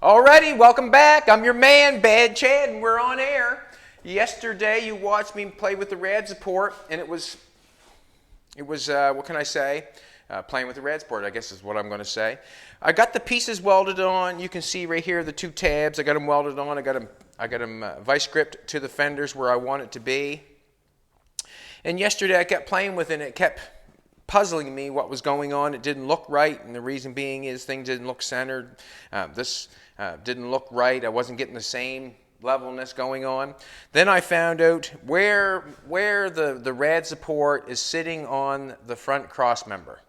Alrighty, welcome back. I'm your man, Bad Chad, and we're on air. Yesterday, you watched me play with the rad support, and it was what can I say? Playing with the rad support, I guess is what I'm going to say. I got the pieces welded on. You can see right here the two tabs. I got them welded on. I got them vice gripped to the fenders where I want it to be. And yesterday, I kept playing with it, and it kept puzzling me what was going on. It didn't look right, and the reason being is things didn't look centered. This didn't look right. I wasn't getting the same levelness going on. Then I found out where the rad support is sitting on the front cross member.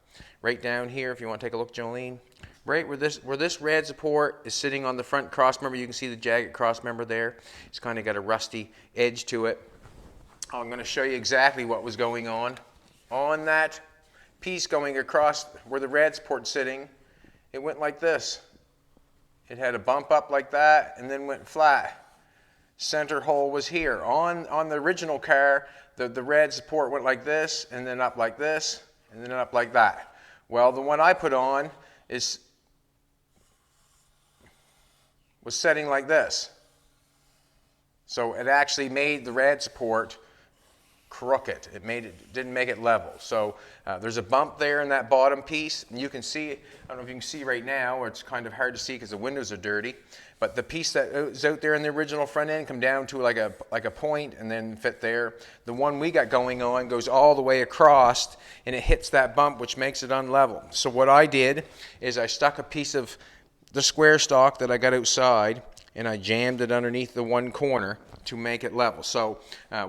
Right down here, if you want to take a look, Jolene. Right where this rad support is sitting on the front cross member, you can see the jagged cross member there. It's kind of got a rusty edge to it. I'm going to show you exactly what was going on that piece going across where the rad support's sitting. It went like this. It had a bump up like that and then went flat. Center hole was here. On the original car, the rad support went like this and then up like this and then up like that. Well, the one I put on was setting like this. So it actually made the rad support crooked. It didn't make it level. So there's a bump there in that bottom piece, and you can see, I don't know if you can see right now, or it's kind of hard to see because the windows are dirty, but the piece that is out there in the original front end come down to like a point and then fit there. The one we got going on goes all the way across, and it hits that bump, which makes it unlevel. So what I did is I stuck a piece of the square stock that I got outside, and I jammed it underneath the one corner to make it level. So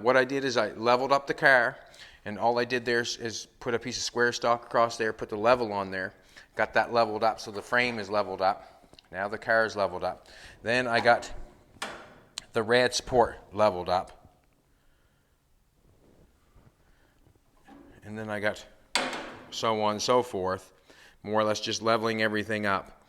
what I did is I leveled up the car, and all I did there is put a piece of square stock across there, put the level on there, got that leveled up so the frame is leveled up. Now the car is leveled up. Then I got the rad support leveled up. And then I got so on and so forth, more or less just leveling everything up.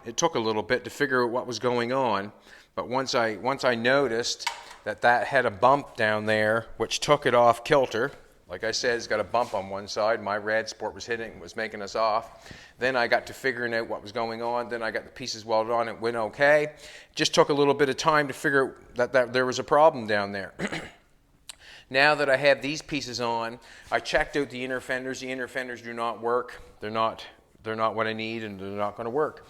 It took a little bit to figure out what was going on, but once I noticed that had a bump down there, which took it off kilter. Like I said, it's got a bump on one side. My rad support was hitting, was making us off. Then I got to figuring out what was going on. Then I got the pieces welded on. It went okay. Just took a little bit of time to figure out that there was a problem down there. Now that I have these pieces on, I checked out the inner fenders. The inner fenders do not work. They're not what I need, and they're not going to work.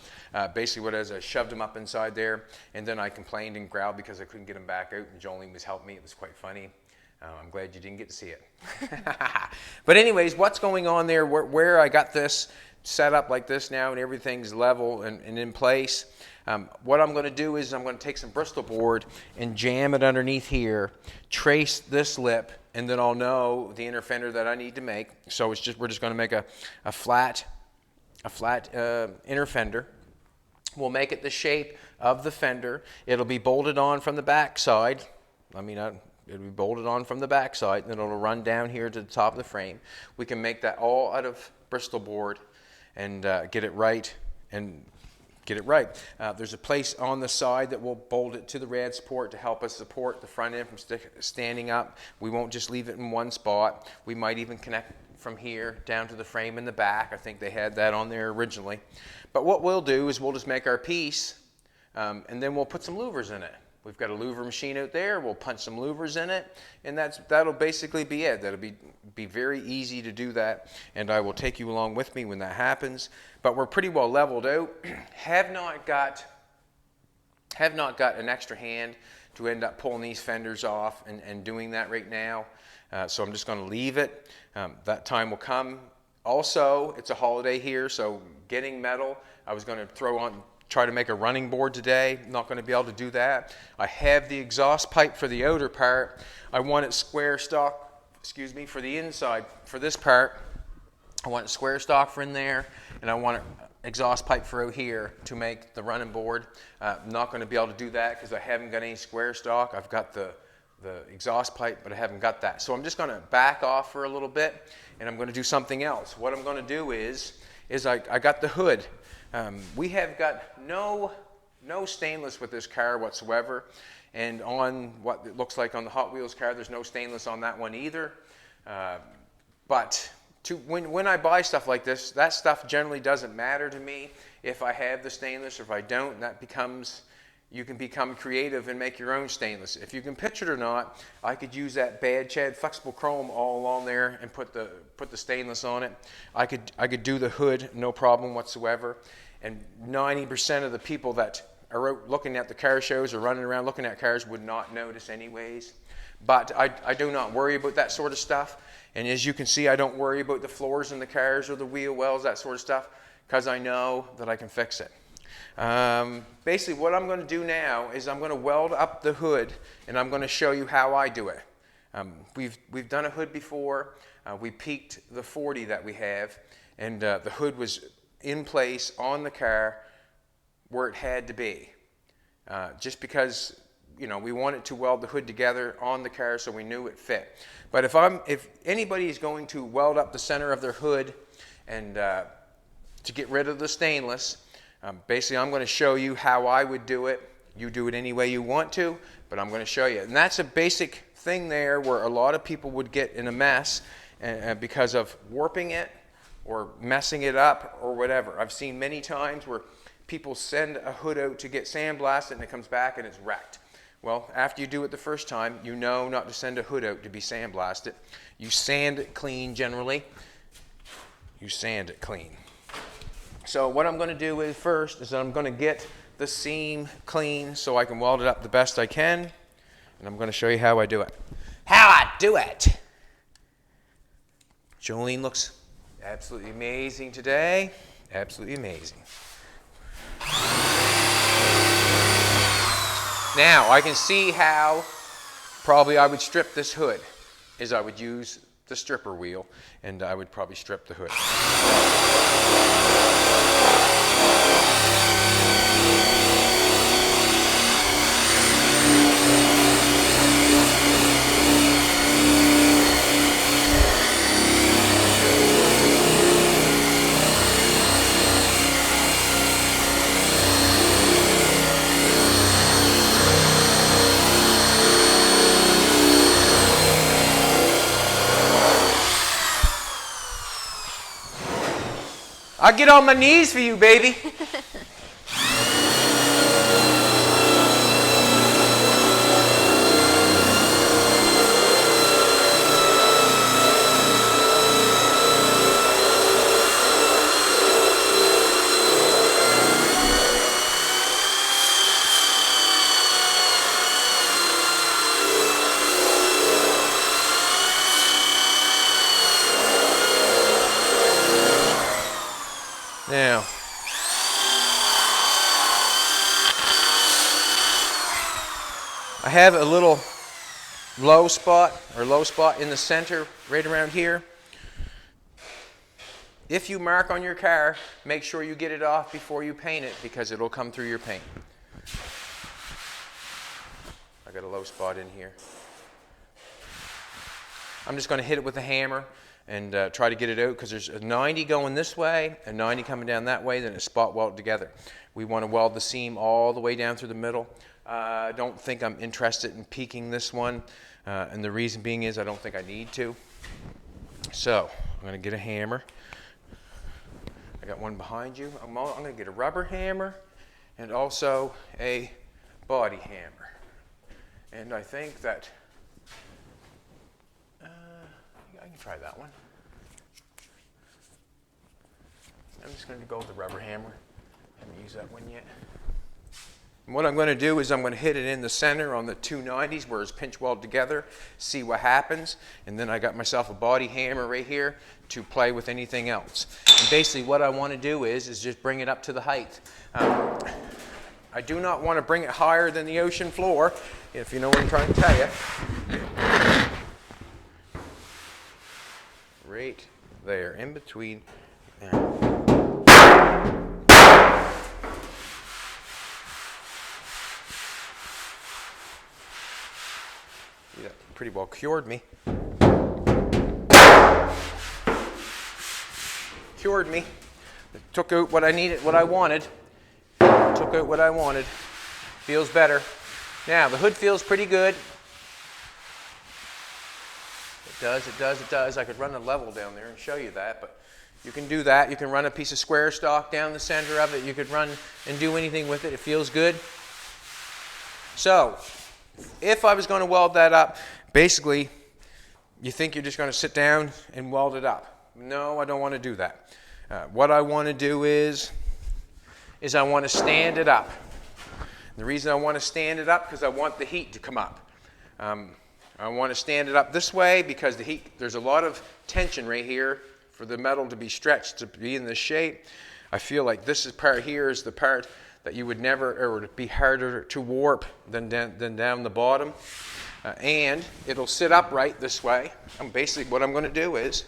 Basically what it is, I shoved them up inside there, and then I complained and growled because I couldn't get them back out, and Jolene was helping me. It was quite funny. I'm glad you didn't get to see it. But anyways, what's going on there, where I got this set up like this now and everything's level and in place, what I'm going to do is I'm going to take some Bristol board and jam it underneath here, trace this lip, and then I'll know the inner fender that I need to make. So we're just going to make a flat inner fender. We'll make it the shape of the fender. It'll be bolted on from the back side. It'll be bolted on from the back side, and then it'll run down here to the top of the frame. We can make that all out of Bristol board and get it right. There's a place on the side that will bolt it to the rad support to help us support the front end from standing up. We won't just leave it in one spot. We might even connect from here down to the frame in the back. I think they had that on there originally. But what we'll do is we'll just make our piece, and then we'll put some louvers in it. We've got a louver machine out there. We'll punch some louvers in it, and that'll basically be it. That'll be very easy to do that, and I will take you along with me when that happens. But we're pretty well leveled out. Have not got an extra hand to end up pulling these fenders off and doing that right now. So I'm just going to leave it. That time will come. Also, it's a holiday here, so getting metal, I was going to try to make a running board today. Not going to be able to do that. I have the exhaust pipe for the outer part. I want it square stock, for the inside. For this part, I want it square stock for in there, and I want an exhaust pipe for out here to make the running board. Not going to be able to do that because I haven't got any square stock. I've got the exhaust pipe, but I haven't got that. So I'm just going to back off for a little bit, and I'm going to do something else. What I'm going to do is I got the hood. We have got no stainless with this car whatsoever, and on what it looks like on the Hot Wheels car, there's no stainless on that one either. But when I buy stuff like this, that stuff generally doesn't matter to me. If I have the stainless or if I don't, that becomes, you can become creative and make your own stainless. If you can pitch it or not, I could use that bad Chad flexible chrome all along there and put the stainless on it. I could do the hood, no problem whatsoever. And 90% of the people that are out looking at the car shows or running around looking at cars would not notice anyways. But I do not worry about that sort of stuff. And as you can see, I don't worry about the floors in the cars or the wheel wells, that sort of stuff, because I know that I can fix it. Basically, what I'm going to do now is I'm going to weld up the hood, and I'm going to show you how I do it. We've done a hood before. We peaked the 40 that we have, and the hood was in place on the car where it had to be. Just because, you know, we wanted to weld the hood together on the car so we knew it fit. But if anybody is going to weld up the center of their hood and to get rid of the stainless, basically I'm going to show you how I would do it. You do it any way you want to, but I'm going to show you. And that's a basic thing there where a lot of people would get in a mess because of warping it or messing it up or whatever. I've seen many times where people send a hood out to get sandblasted and it comes back and it's wrecked. Well, after you do it the first time, you know not to send a hood out to be sandblasted. You sand it clean generally. You sand it clean. So what I'm going to do is first is I'm going to get the seam clean so I can weld it up the best I can. And I'm going to show you how I do it. How I do it! Jolene looks absolutely amazing today. Absolutely amazing. Now, I can see how probably I would strip this hood, is I would use the stripper wheel, and I would probably strip the hood. I'll get on my knees for you, baby. Now, I have a little low spot in the center right around here. If you mark on your car, make sure you get it off before you paint it because it'll come through your paint. I got a low spot in here. I'm just going to hit it with a hammer and try to get it out because there's a 90 going this way, a 90 coming down that way, then it's spot welded together. We want to weld the seam all the way down through the middle. I don't think I'm interested in peaking this one, and the reason being is I don't think I need to. So I'm going to get a hammer. I got one behind you. I'm going to get a rubber hammer and also a body hammer. And I think that I can try that one. I'm just going to go with the rubber hammer. I haven't used that one yet. And what I'm going to do is I'm going to hit it in the center on the 290s where it's pinch weld together, see what happens, and then I got myself a body hammer right here to play with anything else. And basically what I want to do is just bring it up to the height. I do not want to bring it higher than the ocean floor, if you know what I'm trying to tell you. Right there, in between. There. Yeah, pretty well cured me. Cured me. It took out what I needed, what I wanted. Took out what I wanted. Feels better. Now, the hood feels pretty good. It does. I could run a level down there and show you that, but you can do that. You can run a piece of square stock down the center of it. You could run and do anything with it. It feels good. So, if I was going to weld that up, basically, you think you're just going to sit down and weld it up. No, I don't want to do that. What I want to do is I want to stand it up. The reason I want to stand it up because I want the heat to come up. I want to stand it up this way because the heat, there's a lot of tension right here for the metal to be stretched to be in this shape. I feel like this part here is the part that you would never, or would be harder to warp than down the bottom. And it'll sit upright this way. Basically what I'm going to do is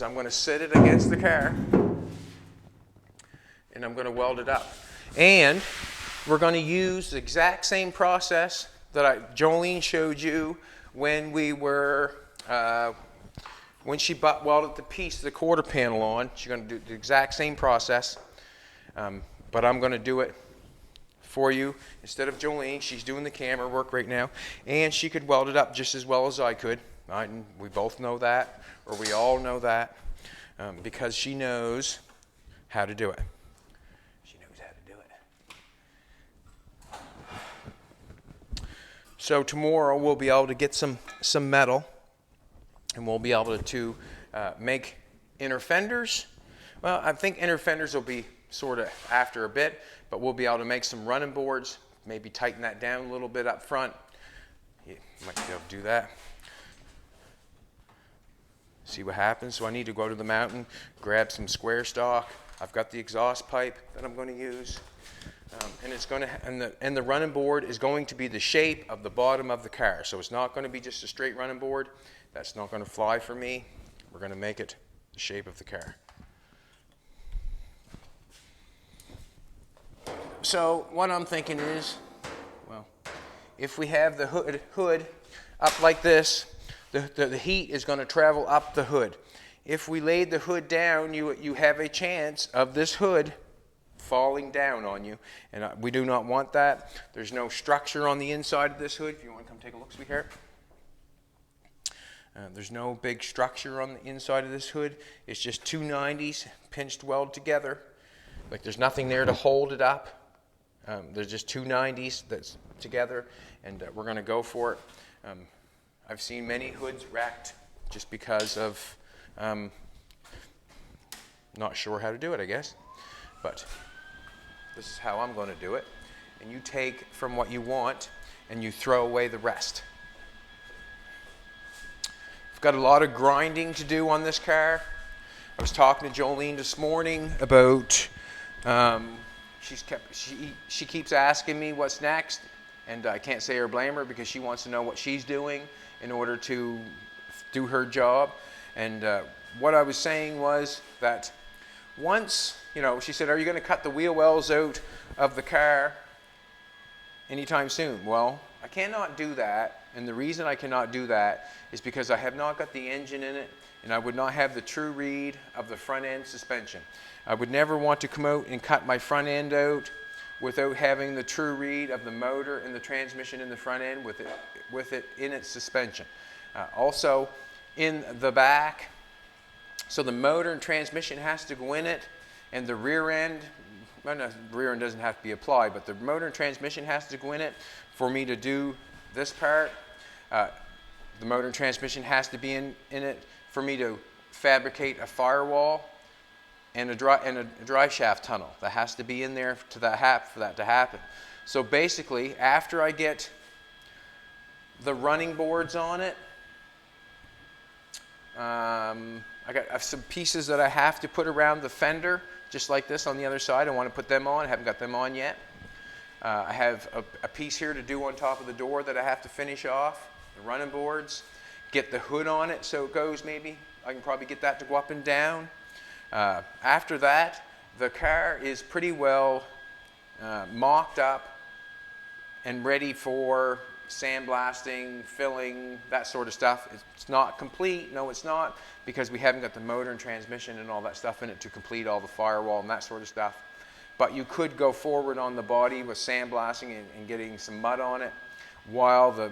I'm going to sit it against the car and I'm going to weld it up. And we're going to use the exact same process that Jolene showed you when we were, when she welded the piece, the quarter panel on. She's going to do the exact same process, but I'm going to do it for you instead of Jolene. She's doing the camera work right now, and she could weld it up just as well as I could. We both know that, or we all know that, because she knows how to do it. So tomorrow we'll be able to get some metal, and we'll be able to make inner fenders. Well, I think inner fenders will be sort of after a bit, but we'll be able to make some running boards, maybe tighten that down a little bit up front. You might be able to do that. See what happens. So I need to go to the mountain, grab some square stock. I've got the exhaust pipe that I'm going to use. And it's going to, and the running board is going to be the shape of the bottom of the car. So it's not going to be just a straight running board. That's not going to fly for me. We're going to make it the shape of the car. So what I'm thinking is, well, if we have the hood up like this, the heat is going to travel up the hood. If we laid the hood down, you have a chance of this hood falling down on you, and we do not want that. There's no structure on the inside of this hood. If you want to come take a look, sweetheart. There's no big structure on the inside of this hood. It's just two 90s pinched weld together. Like there's nothing there to hold it up. There's just two 90s that's together, and we're going to go for it. I've seen many hoods wrecked just because of not sure how to do it, I guess. But this is how I'm going to do it. And you take from what you want and you throw away the rest. I've got a lot of grinding to do on this car. I was talking to Jolene this morning about, she keeps asking me what's next, and I can't say or blame her because she wants to know what she's doing in order to do her job. And what I was saying was that once, she said, are you going to cut the wheel wells out of the car anytime soon? Well, I cannot do that, and the reason I cannot do that is because I have not got the engine in it, and I would not have the true read of the front end suspension. I would never want to come out and cut my front end out without having the true read of the motor and the transmission in the front end with it in its suspension. Also, in the back, so the motor and transmission has to go in it, and the rear end, well, no, the rear end doesn't have to be applied, but the motor and transmission has to go in it for me to do this part. The motor and transmission has to be in it for me to fabricate a firewall and a dry shaft tunnel. That has to be in there for that to happen. So basically, after I get the running boards on it, I got some pieces that I have to put around the fender, just like this on the other side. I want to put them on. I haven't got them on yet. I have a piece here to do on top of the door that I have to finish off, the running boards. Get the hood on it so it goes maybe. I can probably get that to go up and down. After that, the car is pretty well mocked up and ready for sandblasting, filling, that sort of stuff. It's not complete, no it's not, because we haven't got the motor and transmission and all that stuff in it to complete all the firewall and that sort of stuff. But you could go forward on the body with sandblasting and getting some mud on it while the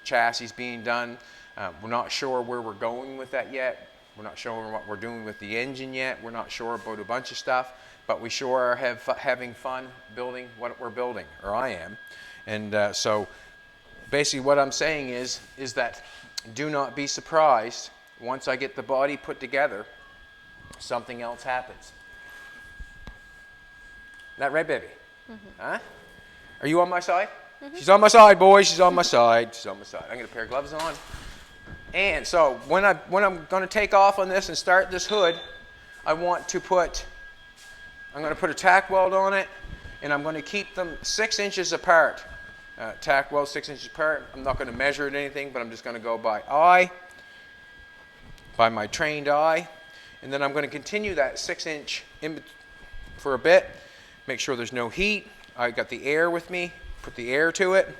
chassis is being done. We're not sure where we're going with that yet. We're not sure what we're doing with the engine yet. We're not sure about a bunch of stuff, but we sure are having fun building what we're building, or I am. And so basically what I'm saying is that do not be surprised once I get the body put together, something else happens. That right, baby? Huh? Are you on my side? She's on my side, boys. She's on my side. She's on my side. I'm going to pair of gloves on. And so when I'm going to take off on this and start this hood, I'm going to put a tack weld on it, and I'm going to keep them 6 inches apart. Tack weld 6 inches apart. I'm not going to measure it anything, but I'm just going to go by eye, by my trained eye. And then I'm going to continue that 6-inch for a bit. Make sure there's no heat. I got the air with me. Put the air to it,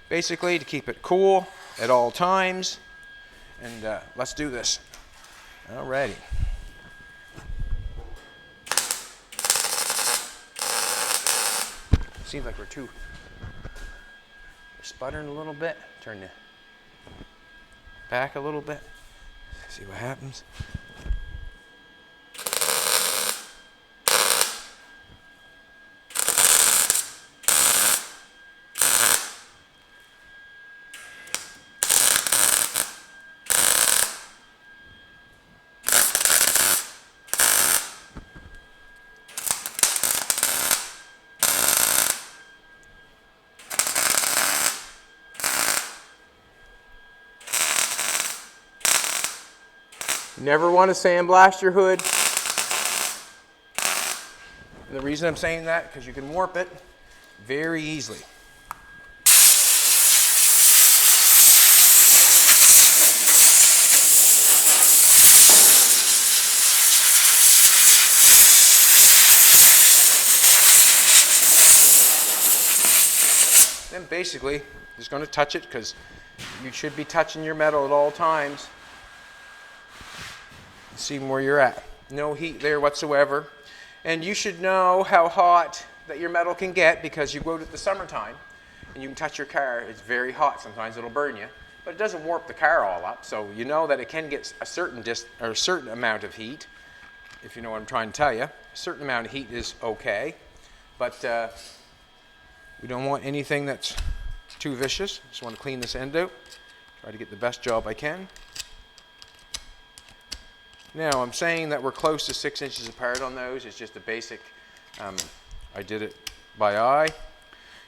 basically, to keep it cool at all times. And let's do this. Alrighty. Seems like we're sputtering a little bit. Turn the back a little bit. See what happens. You never want to sandblast your hood. And the reason I'm saying that, because you can warp it very easily. Then basically, just going to touch it, because you should be touching your metal at all times. See where you're at. No heat there whatsoever. And you should know how hot that your metal can get, because you go to the summertime and you can touch your car. It's very hot. Sometimes it'll burn you, but it doesn't warp the car all up. So you know that it can get a certain amount of heat, if you know what I'm trying to tell you. A certain amount of heat is okay, but we don't want anything that's too vicious. Just want to clean this end out. Try to get the best job I can. Now, I'm saying that we're close to 6 inches apart on those. It's just a basic, I did it by eye.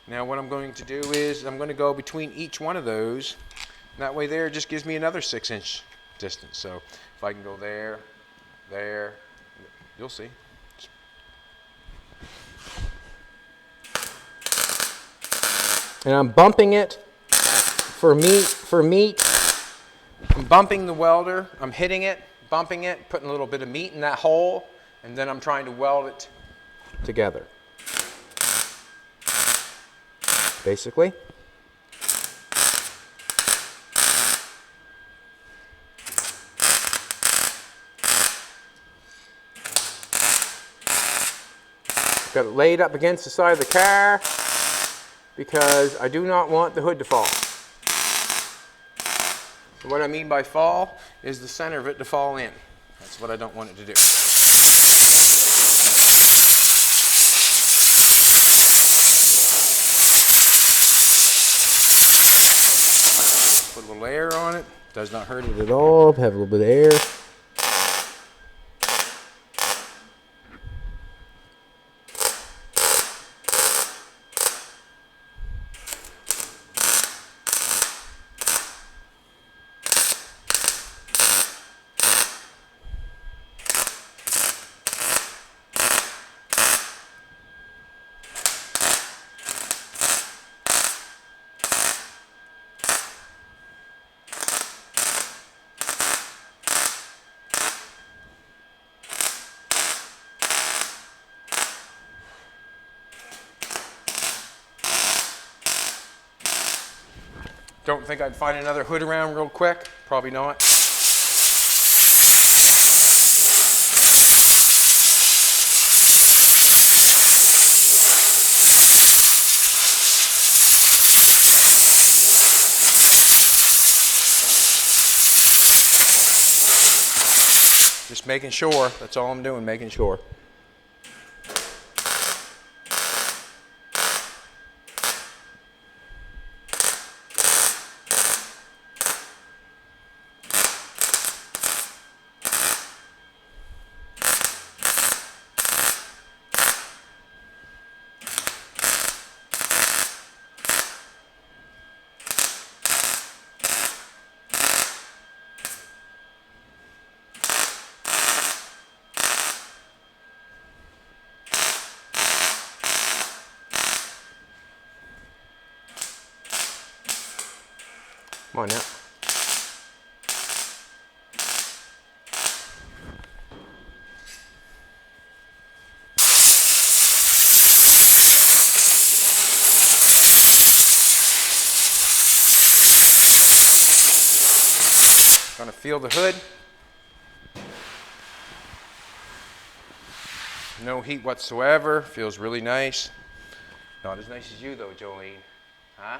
Now, what I'm going to do is I'm going to go between each one of those. That way there just gives me another 6-inch distance. So if I can go there, there, you'll see. And I'm bumping it for meat. I'm bumping the welder. I'm hitting it. Bumping it, putting a little bit of meat in that hole, and then I'm trying to weld it together. Basically. Got it laid up against the side of the car because I do not want the hood to fall. And what I mean by fall is the center of it to fall in. That's what I don't want it to do. Put a little air on it. Does not hurt it at all. Have a little bit of air. Don't think I'd find another hood around real quick. Probably not. Just making sure. That's all I'm doing, making sure. Come on now. Gonna feel the hood. No heat whatsoever. Feels really nice. Not as nice as you though, Jolene. Huh?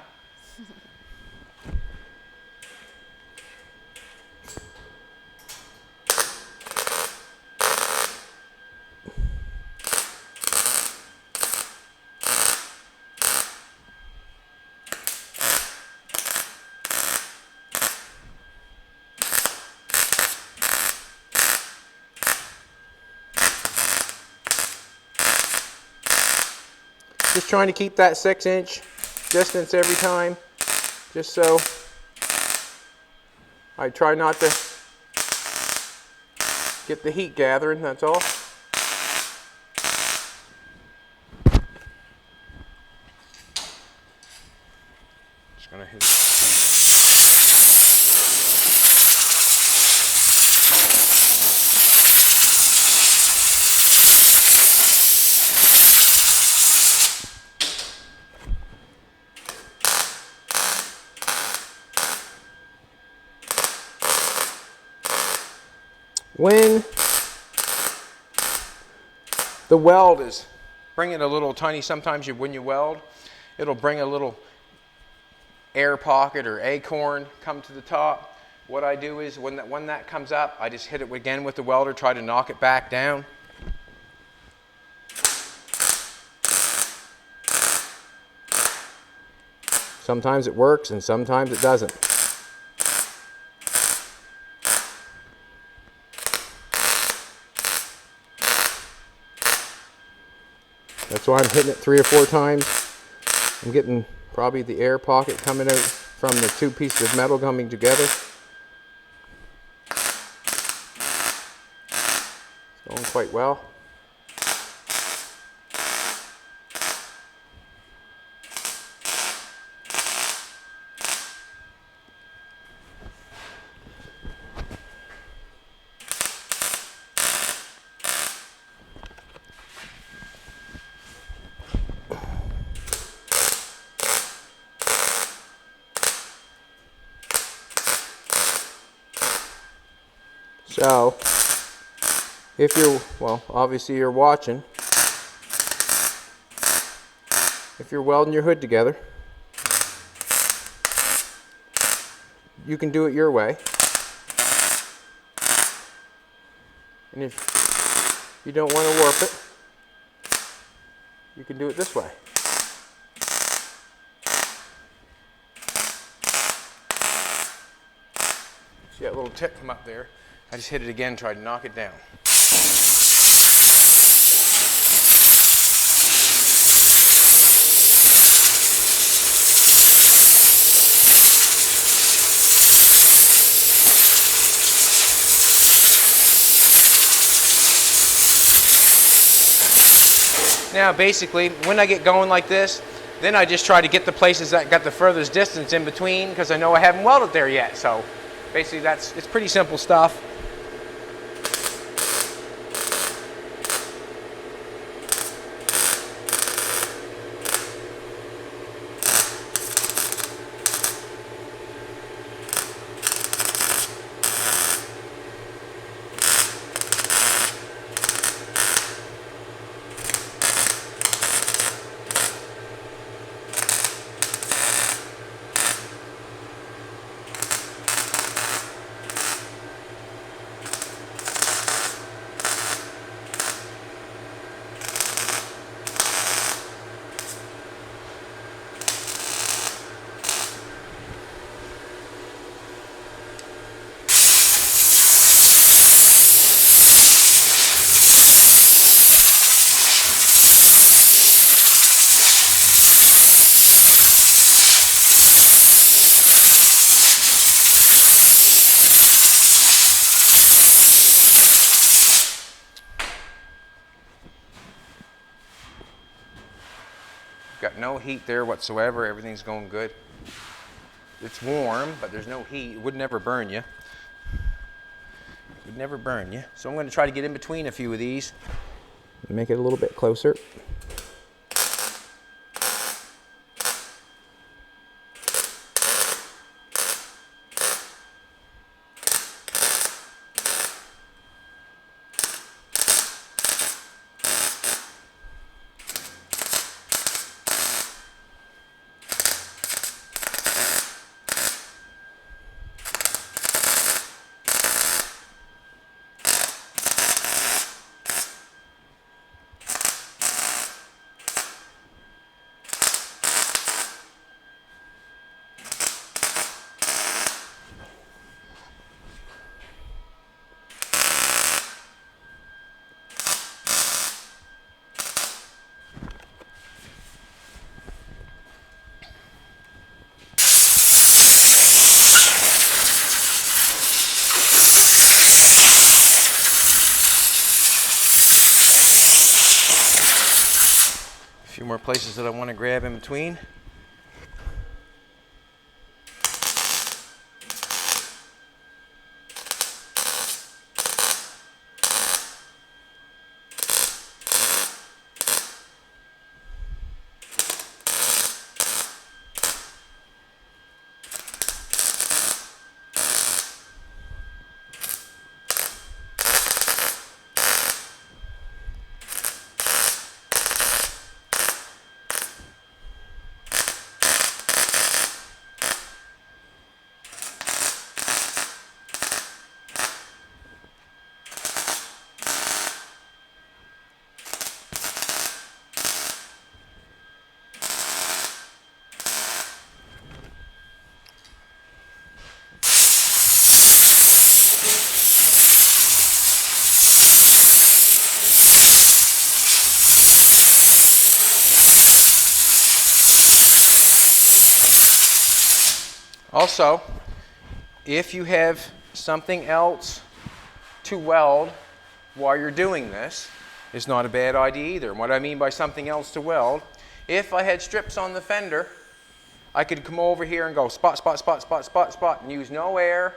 Just trying to keep that 6-inch distance every time, just so I try not to get the heat gathering, that's all. Just gonna hit it. When the weld is bringing a little tiny, sometimes when you weld, it'll bring a little air pocket or acorn come to the top. What I do is when that comes up, I just hit it again with the welder, try to knock it back down. Sometimes it works and sometimes it doesn't. That's why I'm hitting it 3 or 4 times. I'm getting probably the air pocket coming out from the 2 pieces of metal coming together. It's going quite well. So, if you're, well, obviously you're watching, if you're welding your hood together, you can do it your way. And if you don't want to warp it, you can do it this way. See that little tip come up there? I just hit it again, tried to knock it down. Now basically, when I get going like this, then I just try to get the places that got the furthest distance in between, because I know I haven't welded there yet. So basically it's pretty simple stuff. Got no heat there whatsoever. Everything's going good. It's warm, but there's no heat. It would never burn you. It would never burn you. So I'm going to try to get in between a few of these and make it a little bit closer. Few more places that I want to grab in between. Also, if you have something else to weld while you're doing this, it's not a bad idea either. And what I mean by something else to weld, if I had strips on the fender, I could come over here and go spot, spot, spot, spot, spot, spot, and use no air,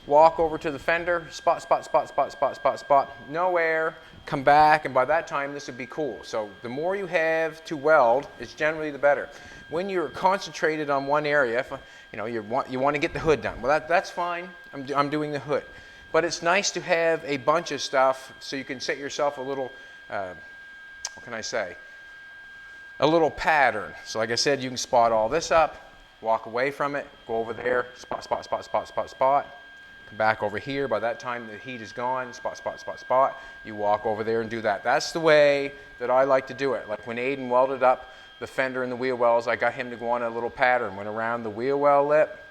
walk over to the fender, spot, spot, spot, spot, spot, spot, spot, no air, come back, and by that time this would be cool. So the more you have to weld, it's generally the better. When you're concentrated on one area, if, you want to get the hood done, well that's fine. I'm doing the hood, but it's nice to have a bunch of stuff so you can set yourself a little, what can I say, a little pattern. So like I said, you can spot all this up, walk away from it, go over there, spot, spot, spot, spot, spot, spot. Come back over here. By that time the heat is gone, spot, spot, spot, spot. You walk over there and do that. That's the way that I like to do it. Like when Aiden welded up the fender and the wheel wells, I got him to go on a little pattern. Went around the wheel well lip,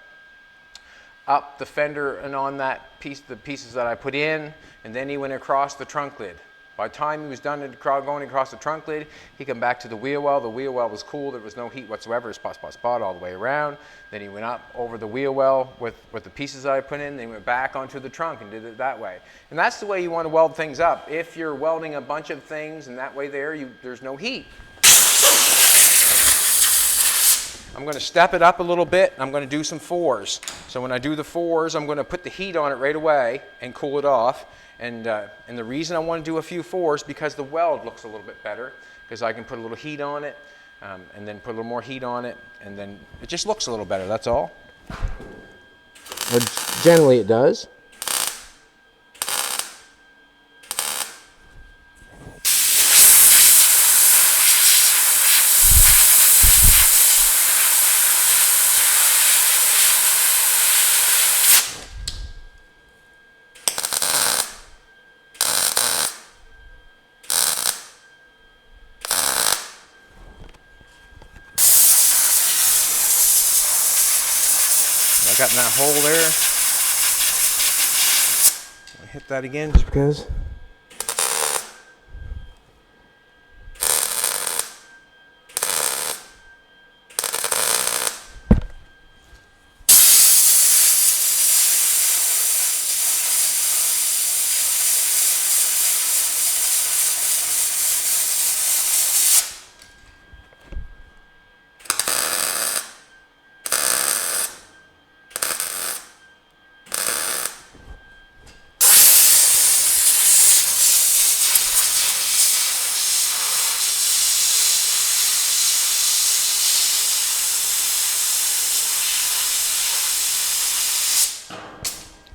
up the fender and on that piece, the pieces that I put in, and then he went across the trunk lid. By the time he was done going across the trunk lid, he came back to the wheel well. The wheel well was cool. There was no heat whatsoever. Spot, spot, spot all the way around. Then he went up over the wheel well with the pieces that I put in. Then he went back onto the trunk and did it that way. And that's the way you want to weld things up. If you're welding a bunch of things and that way there's no heat. I'm going to step it up a little bit. I'm going to do some fours. So when I do the fours, I'm going to put the heat on it right away and cool it off. And the reason I want to do a few fours because the weld looks a little bit better because I can put a little heat on it and then put a little more heat on it, and then it just looks a little better, that's all. Generally it does. I got in that hole there. I hit that again just because.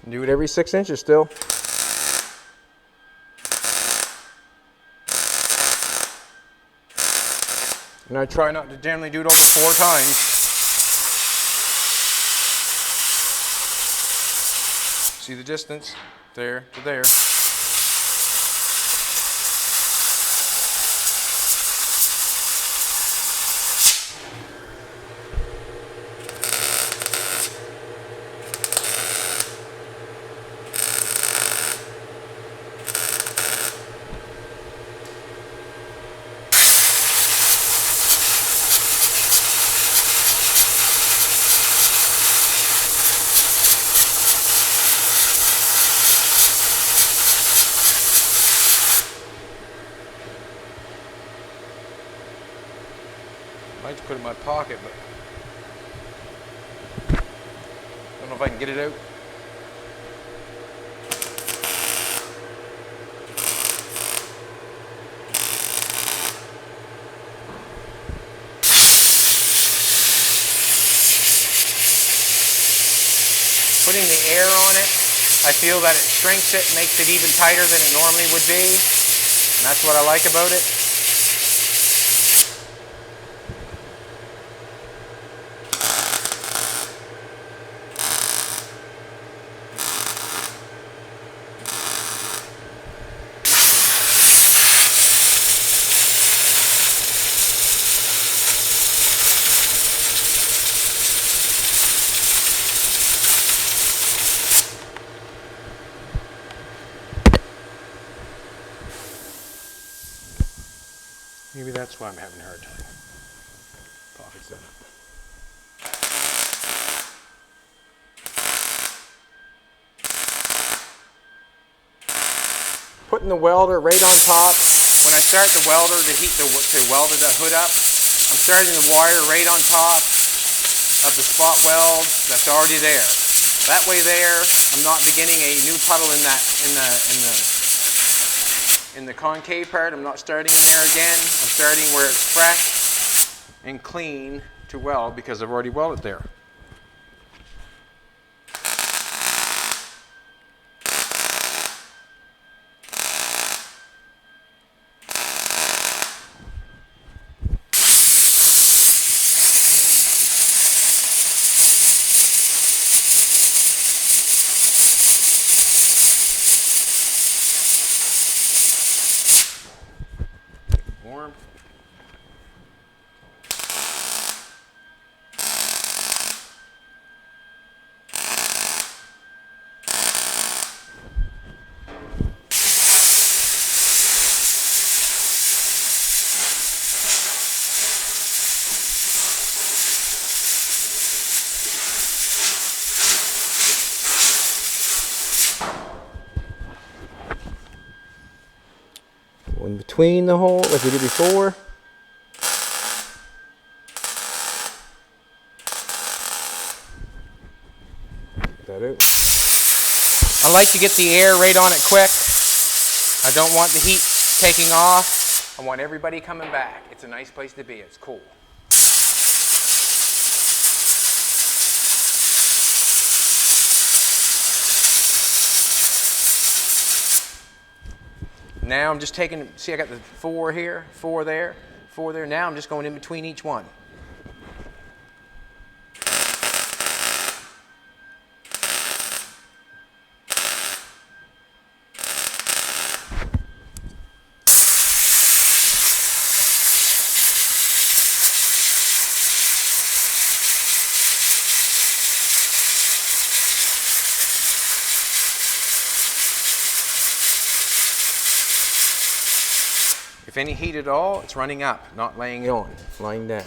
Do it every 6 inches still. And I try not to generally do it over 4 times. See the distance? There to there. I like to put it in my pocket, but I don't know if I can get it out. Putting the air on it, I feel that it shrinks it, makes it even tighter than it normally would be. And that's what I like about it. Maybe that's why I'm having a hard time. Pockets that up. Putting the welder right on top. When I start the welder to weld the hood up, I'm starting the wire right on top of the spot weld that's already there. That way there, I'm not beginning a new puddle in the concave part. I'm not starting in there again. I'm starting where it's fresh and clean to weld because I've already welded there. Warm. In between the hole like we did before. Get that out. I like to get the air right on it quick. I don't want the heat taking off. I want everybody coming back. It's a nice place to be. It's cool. Now I'm just taking, see I got the 4 here, 4 there, 4 there. Now I'm just going in between each one. If any heat at all, it's running up, not laying on, lying down.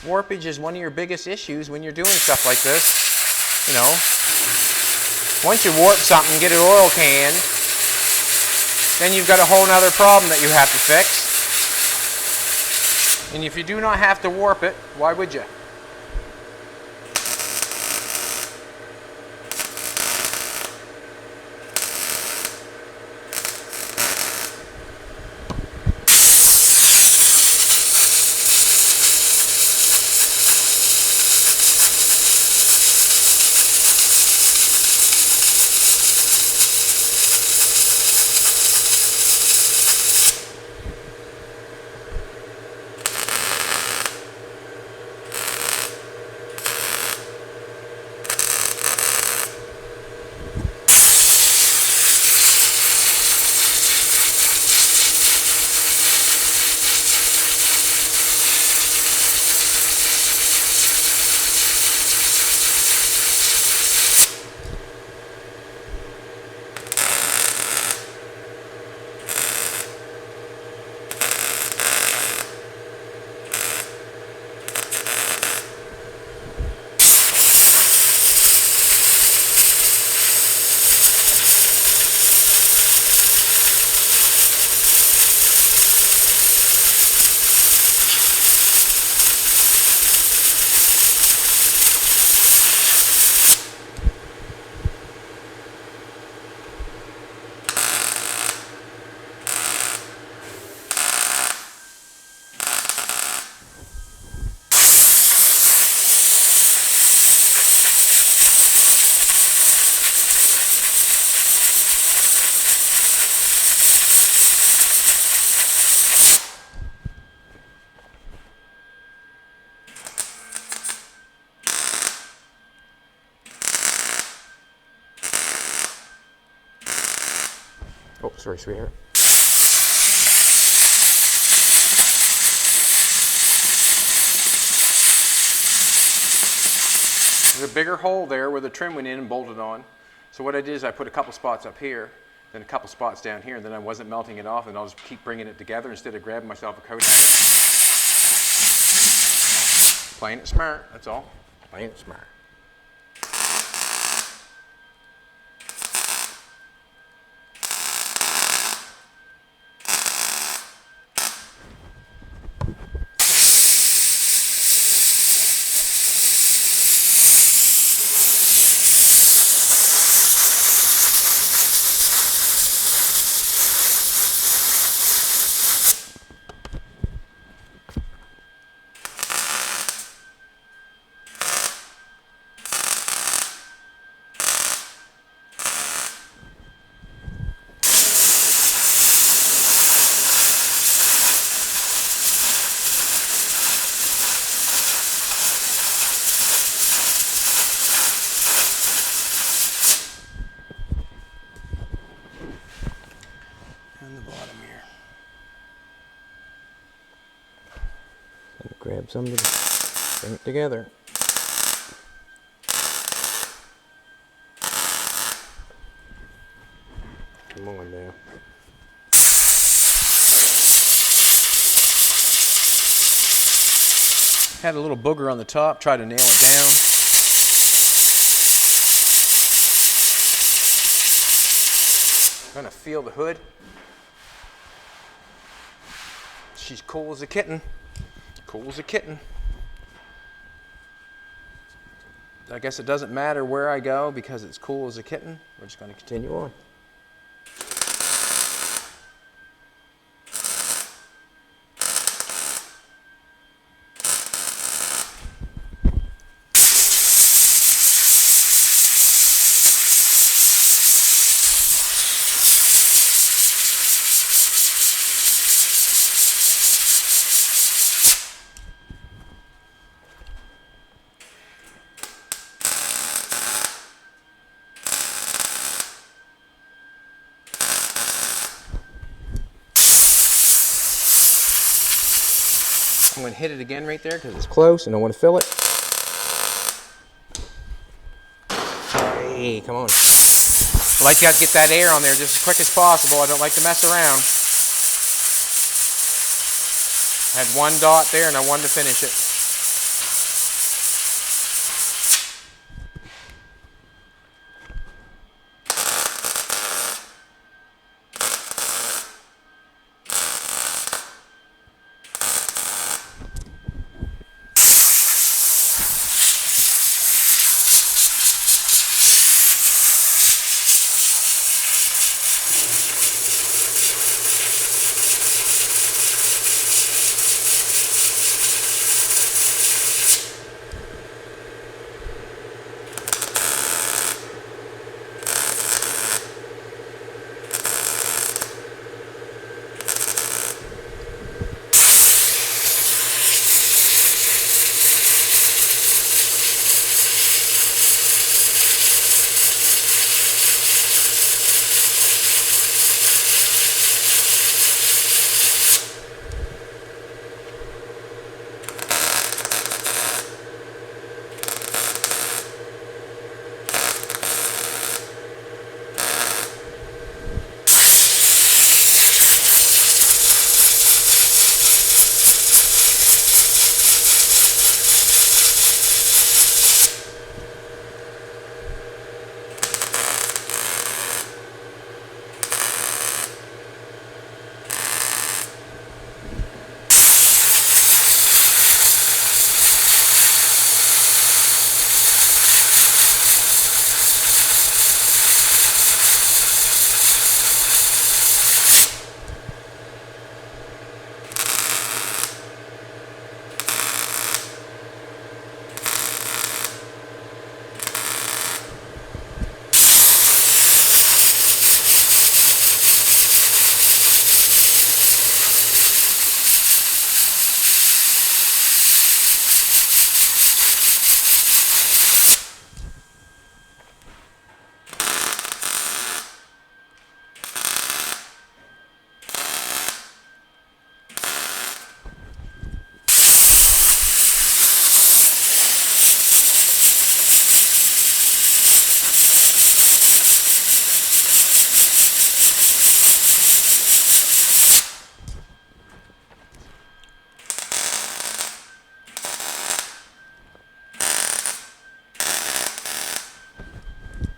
Warpage is one of your biggest issues when you're doing stuff like this. You know, once you warp something, get it oil canned, then you've got a whole nother problem that you have to fix. And if you do not have to warp it, why would you? Oh, sorry, sweetheart. There's a bigger hole there where the trim went in and bolted on. So what I did is I put a couple spots up here, then a couple spots down here, and then I wasn't melting it off, and I'll just keep bringing it together instead of grabbing myself a coat hanger. Playing it smart, that's all. Playing it smart. Grab some to bring it together. Come on now. Had a little booger on the top, tried to nail it down. Gonna feel the hood. She's cool as a kitten. Cool as a kitten. I guess it doesn't matter where I go because it's cool as a kitten. We're just going to continue on. I'm going to hit it again right there because it's close and I want to fill it. Hey, come on. I like you to get that air on there just as quick as possible. I don't like to mess around. I had one dot there and I wanted to finish it.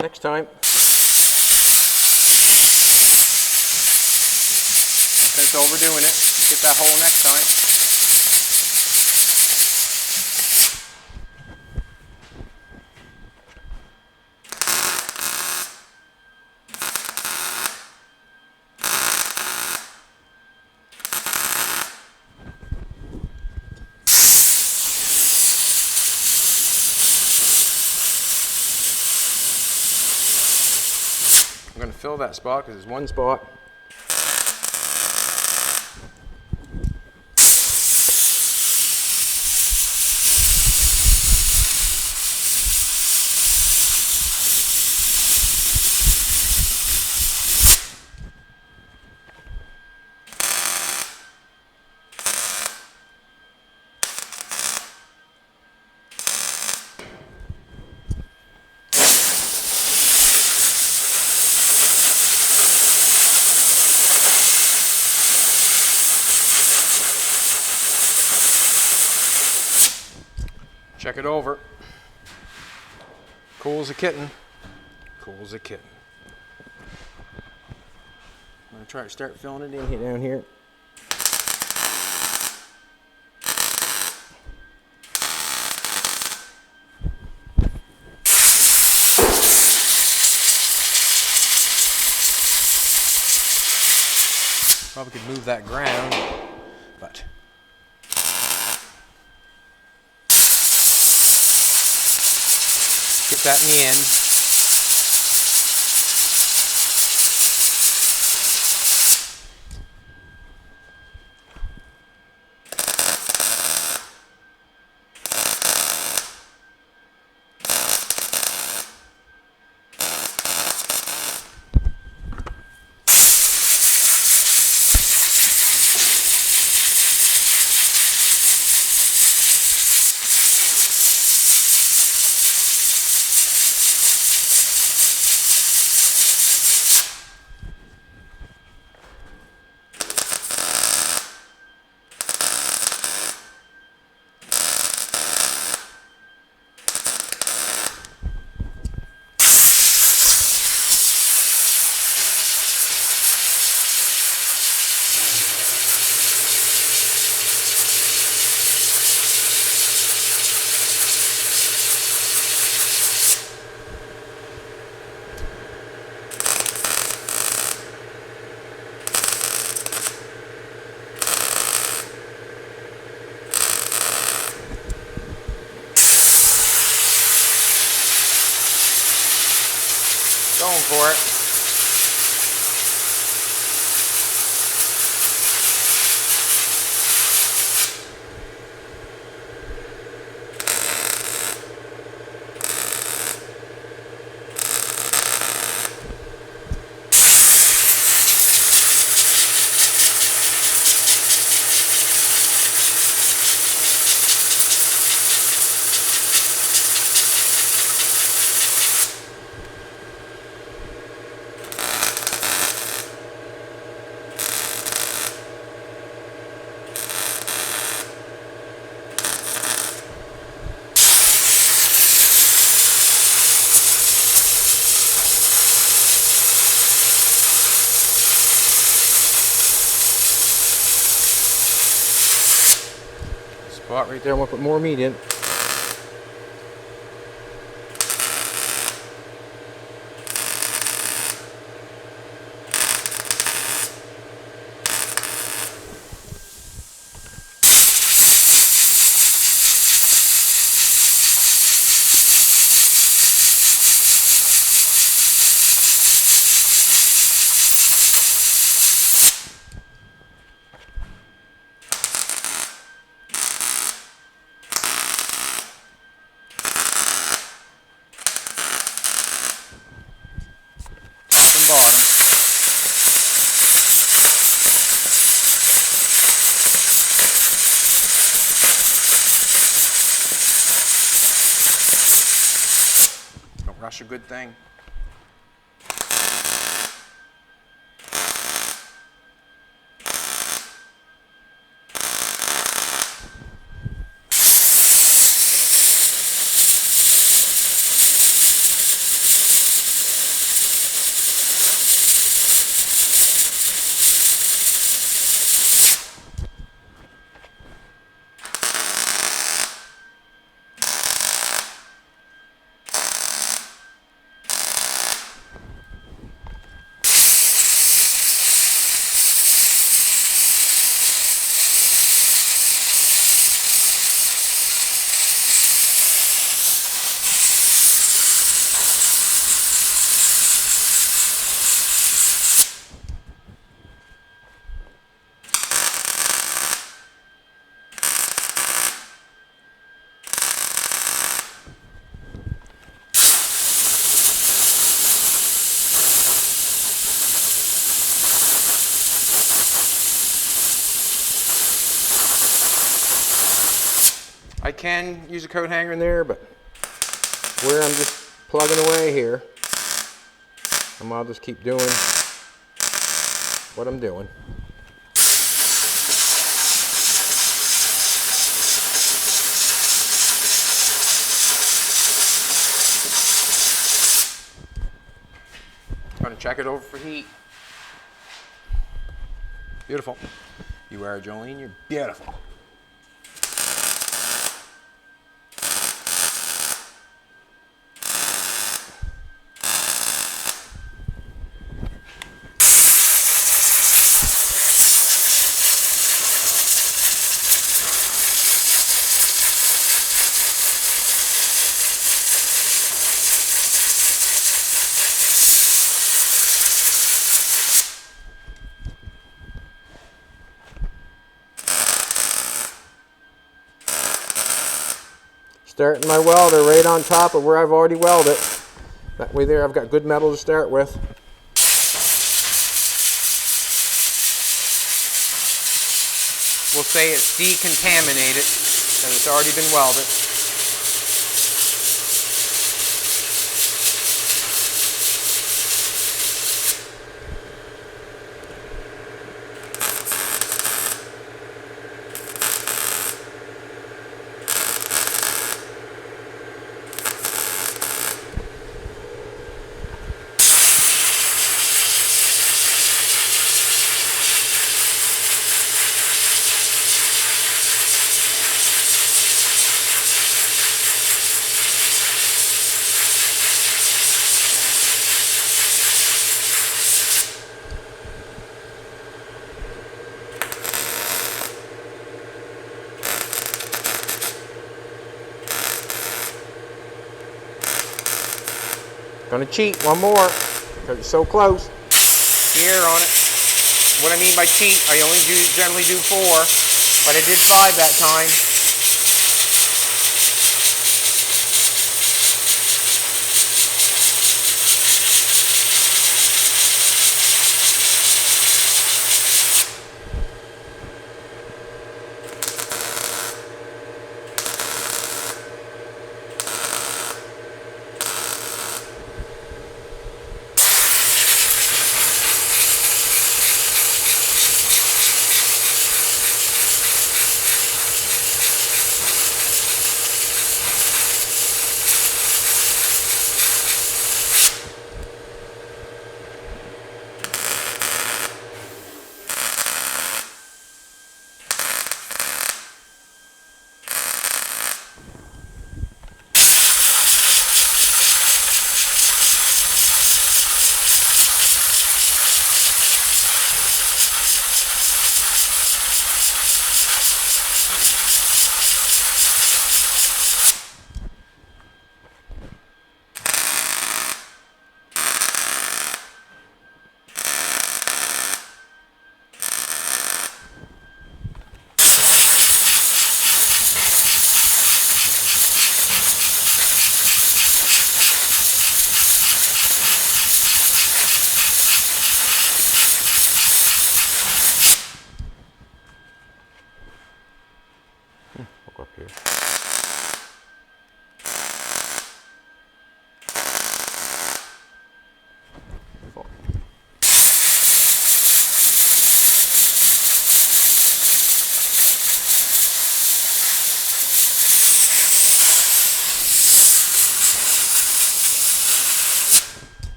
next time. No sense overdoing it. Get that hole next time. I'm going to fill that spot because it's one spot. Check it over. Cool as a kitten. Cool as a kitten. I'm going to try to start filling it in here down here. Probably could move that ground, but get that in the end. Going for it. Spot right there, I'm gonna put more meat in. Don't rush a good thing. I can use a coat hanger in there, but where I'm just plugging away here, I'll just keep doing what I'm doing. Going to check it over for heat. Beautiful. You are, Jolene, you're beautiful. Starting my welder right on top of where I've already welded. That way there I've got good metal to start with. We'll say it's decontaminated because it's already been welded. Gonna cheat one more because it's so close. Here on it. What I mean by cheat, I only generally do 4, but I did 5 that time.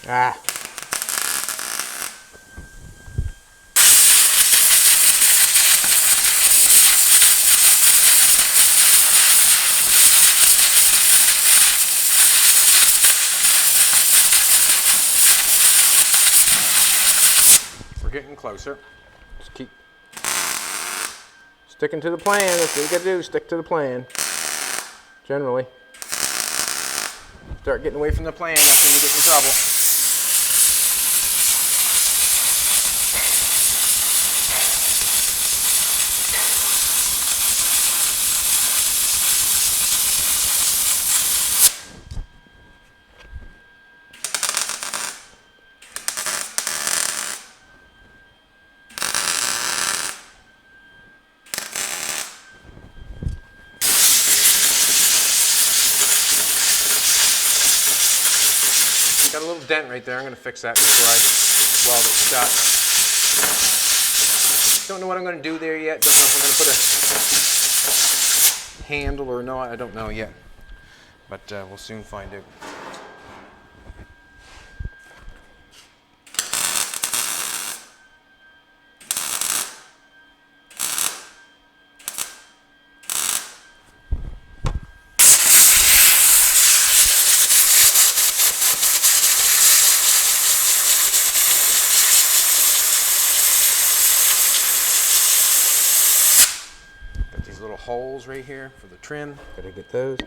Ah. We're getting closer. Just keep sticking to the plan. That's what you gotta do, stick to the plan. Generally. Start getting away from the plan, that's when you get in trouble. Got a little dent right there. I'm going to fix that before I weld it shut. Don't know what I'm going to do there yet. Don't know if I'm going to put a handle or not. I don't know yet. But we'll soon find out. Little holes right here for the trim. Gotta get those.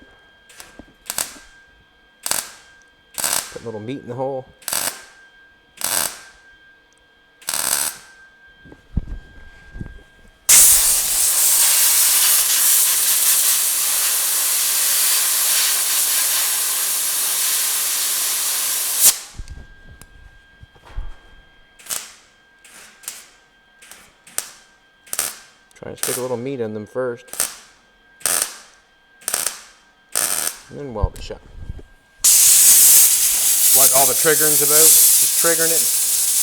Put a little meat in the hole. Try and stick a little meat in them first, and then weld it shut. What all the triggering's about? Just triggering it,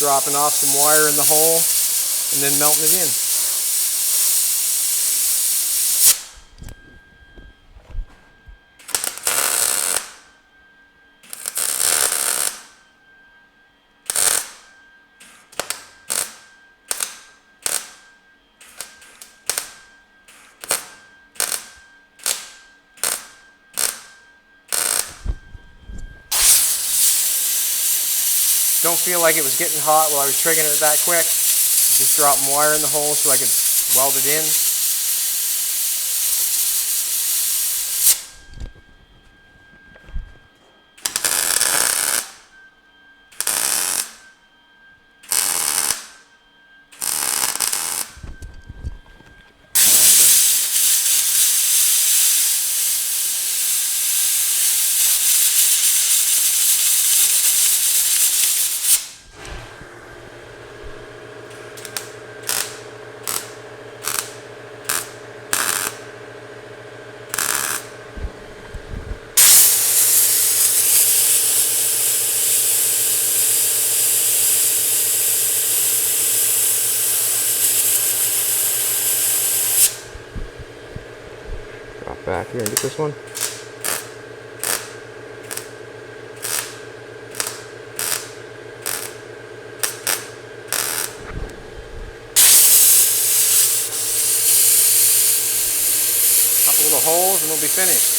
dropping off some wire in the hole, and then melting it in. don't feel like it was getting hot while I was triggering it that quick, just drop wire in the hole so I could weld it in. Back here and get this one. Couple little holes and we'll be finished.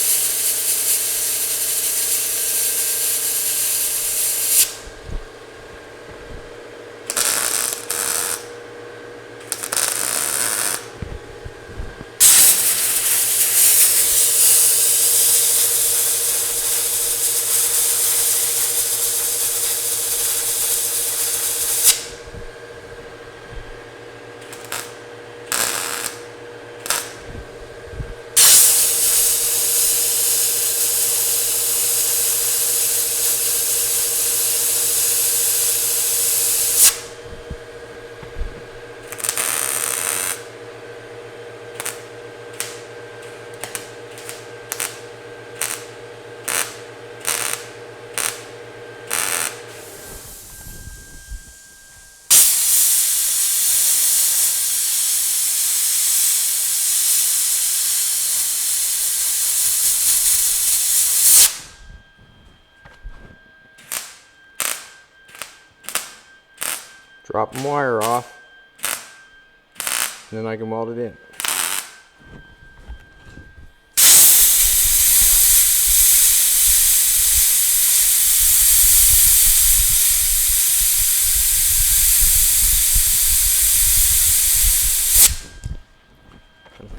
Drop the wire off, and then I can weld it in.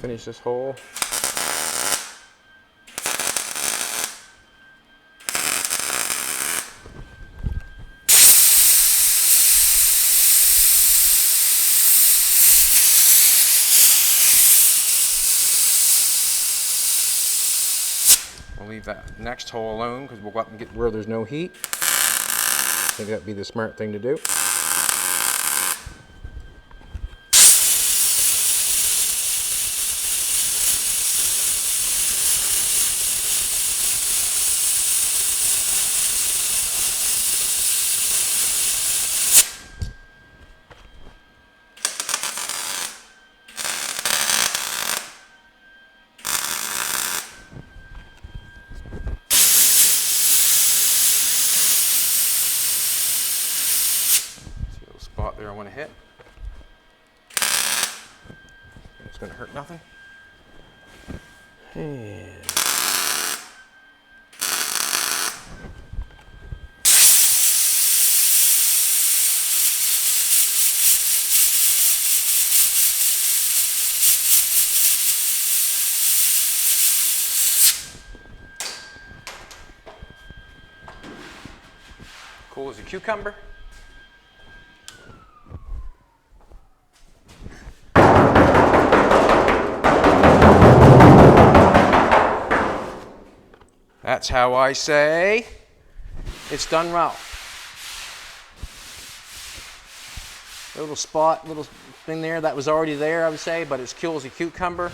Finish this hole. We'll leave that next hole alone because we'll go up and get where there's no heat. I think that'd be the smart thing to do. Spot there I want to hit. It's going to hurt nothing. And cool as a cucumber. That's how I say it's done well. A little spot, little thing there that was already there, I would say, but it's cool as a cucumber.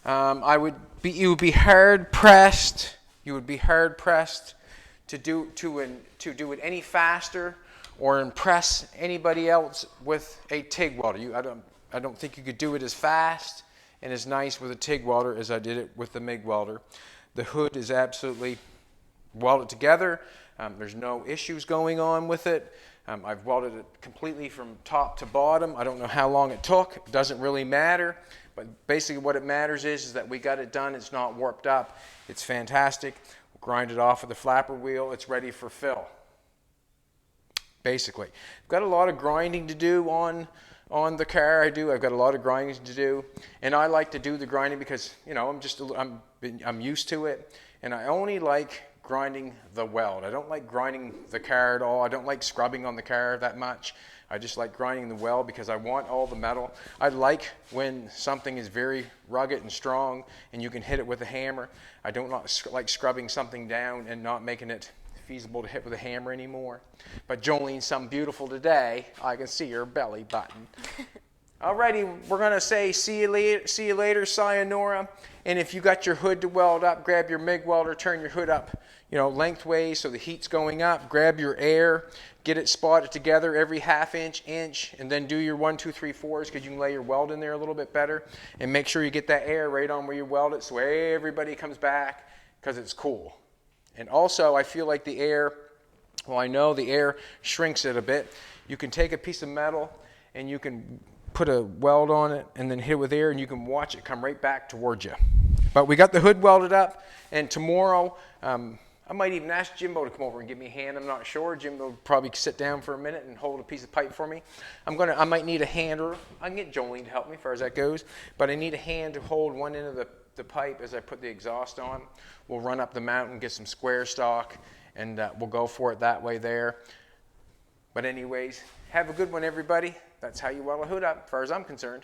You would be hard pressed. You would be hard pressed to do it any faster or impress anybody else with a TIG welder. I don't think you could do it as fast and as nice with a TIG welder as I did it with the MIG welder. The hood is absolutely welded together. There's no issues going on with it. I've welded it completely from top to bottom. I don't know how long it took. It doesn't really matter. But basically what it matters is that we got it done. It's not warped up. It's fantastic. We'll grind it off with the flapper wheel. It's ready for fill. basically. I've got a lot of grinding to do on the car. I've got a lot of grinding to do, and I like to do the grinding because, you know, I'm used to it, and I only like grinding the weld. I don't like grinding the car at all. I don't like scrubbing on the car that much. I just like grinding the weld because I want all the metal. I like when something is very rugged and strong and you can hit it with a hammer. I don't like scrubbing something down and not making it feasible to hit with a hammer anymore. But Jolene's something beautiful today. I can see her belly button. Alrighty, we're gonna say see you later, sayonara. And if you got your hood to weld up, grab your MIG welder, turn your hood up, you know, lengthways so the heat's going up. Grab your air, get it spotted together every ½ inch, and then do your 1, 2, 3, 4s because you can lay your weld in there a little bit better. And make sure you get that air right on where you weld it so everybody comes back because it's cool. And also, I feel like the air, well, I know the air shrinks it a bit. You can take a piece of metal and you can put a weld on it and then hit it with air and you can watch it come right back towards you. But we got the hood welded up, and tomorrow I might even ask Jimbo to come over and give me a hand. I'm not sure. Jimbo will probably sit down for a minute and hold a piece of pipe for me. I might need a hand, or I can get Jolene to help me as far as that goes, but I need a hand to hold one end of the pipe as I put the exhaust on. We'll run up the mountain, get some square stock, and we'll go for it that way there. But anyways, have a good one, everybody. That's how you weld a hood up, as far as I'm concerned.